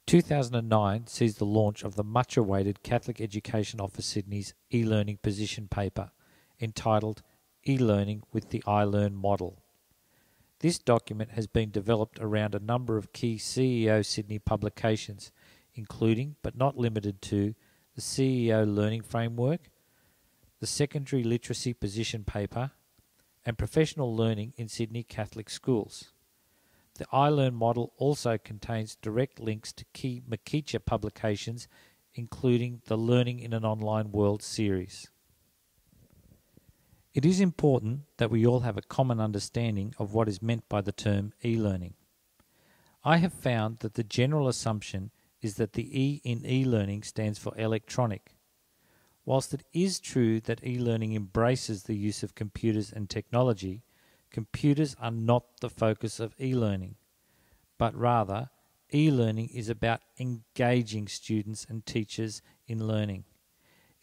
2009 sees the launch of the much-awaited Catholic Education Office Sydney's eLearning position paper entitled eLearning with the iLearn Model. This document has been developed around a number of key CEO Sydney publications, including but not limited to the CEO Learning Framework, the Secondary Literacy Position Paper, and Professional Learning in Sydney Catholic Schools. The iLearn model also contains direct links to key Makicha publications, including the Learning in an Online World series. It is important that we all have a common understanding of what is meant by the term e-learning. I have found that the general assumption is that the E in e-learning stands for electronic. Whilst it is true that e-learning embraces the use of computers and technology, computers are not the focus of e-learning, but rather e-learning is about engaging students and teachers in learning.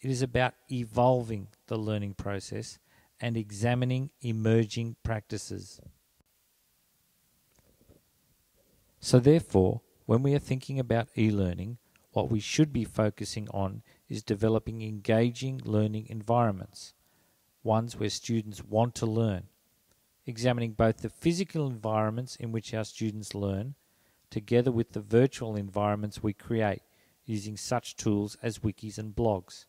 It is about evolving the learning process and examining emerging practices. So therefore, when we are thinking about e-learning, what we should be focusing on is developing engaging learning environments, ones where students want to learn, examining both the physical environments in which our students learn, together with the virtual environments we create using such tools as wikis and blogs.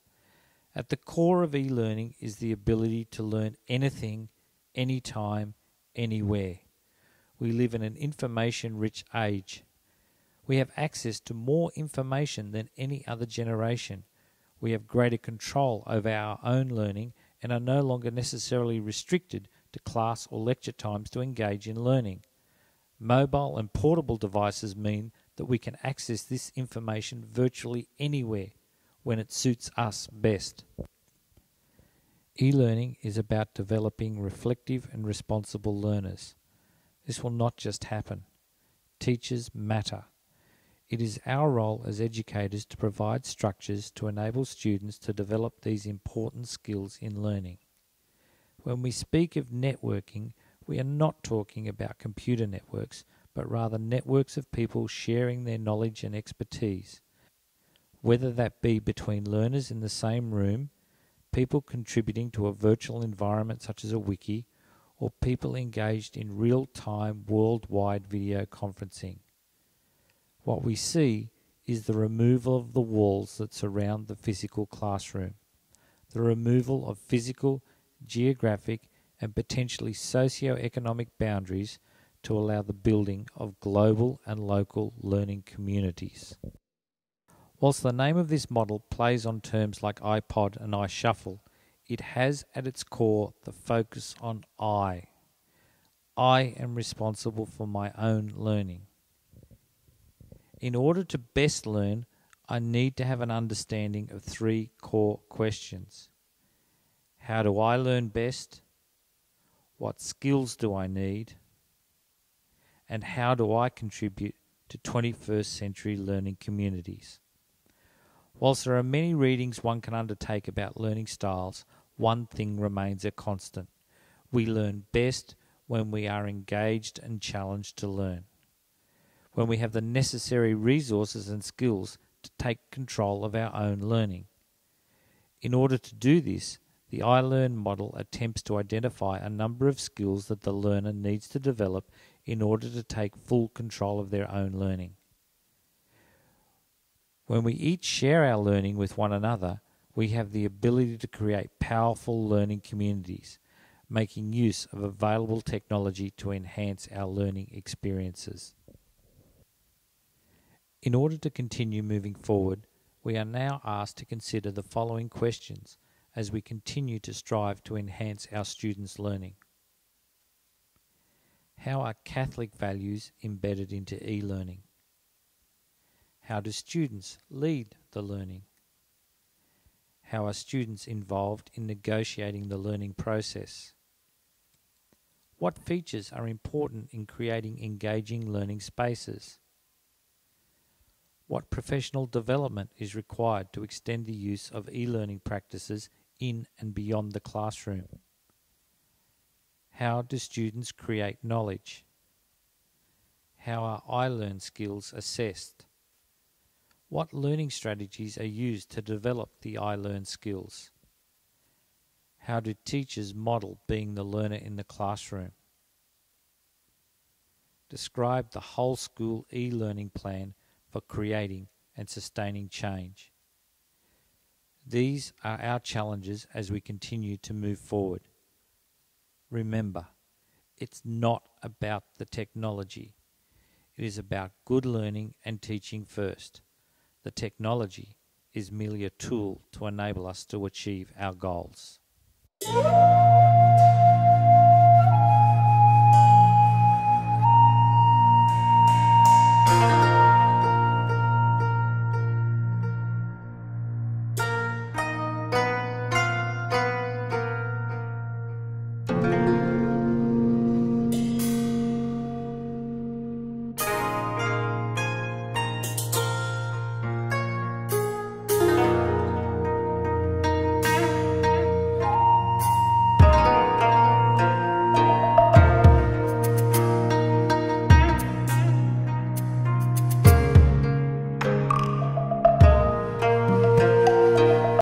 At the core of e-learning is the ability to learn anything, anytime, anywhere. We live in an information-rich age. We have access to more information than any other generation. We have greater control over our own learning and are no longer necessarily restricted to class or lecture times to engage in learning. Mobile and portable devices mean that we can access this information virtually anywhere when it suits us best. E-learning is about developing reflective and responsible learners. This will not just happen. Teachers matter. It is our role as educators to provide structures to enable students to develop these important skills in learning. When we speak of networking, we are not talking about computer networks, but rather networks of people sharing their knowledge and expertise, whether that be between learners in the same room, people contributing to a virtual environment such as a wiki, or people engaged in real-time worldwide video conferencing. What we see is the removal of the walls that surround the physical classroom, the removal of physical, geographic, and potentially socio-economic boundaries to allow the building of global and local learning communities. Whilst the name of this model plays on terms like iPod and iShuffle, it has at its core the focus on I. I am responsible for my own learning. In order to best learn, I need to have an understanding of three core questions. How do I learn best? What skills do I need? And how do I contribute to 21st century learning communities? Whilst there are many readings one can undertake about learning styles, one thing remains a constant. We learn best when we are engaged and challenged to learn, when we have the necessary resources and skills to take control of our own learning. In order to do this, the iLearn model attempts to identify a number of skills that the learner needs to develop in order to take full control of their own learning. When we each share our learning with one another, we have the ability to create powerful learning communities, making use of available technology to enhance our learning experiences. In order to continue moving forward, we are now asked to consider the following questions as we continue to strive to enhance our students' learning. How are Catholic values embedded into e-learning? How do students lead the learning? How are students involved in negotiating the learning process? What features are important in creating engaging learning spaces? What professional development is required to extend the use of e-learning practices in and beyond the classroom? How do students create knowledge? How are iLearn skills assessed? What learning strategies are used to develop the iLearn skills? How do teachers model being the learner in the classroom? Describe the whole school e-learning plan for creating and sustaining change. These are our challenges as we continue to move forward. Remember, it's not about the technology. It is about good learning and teaching first. The technology is merely a tool to enable us to achieve our goals.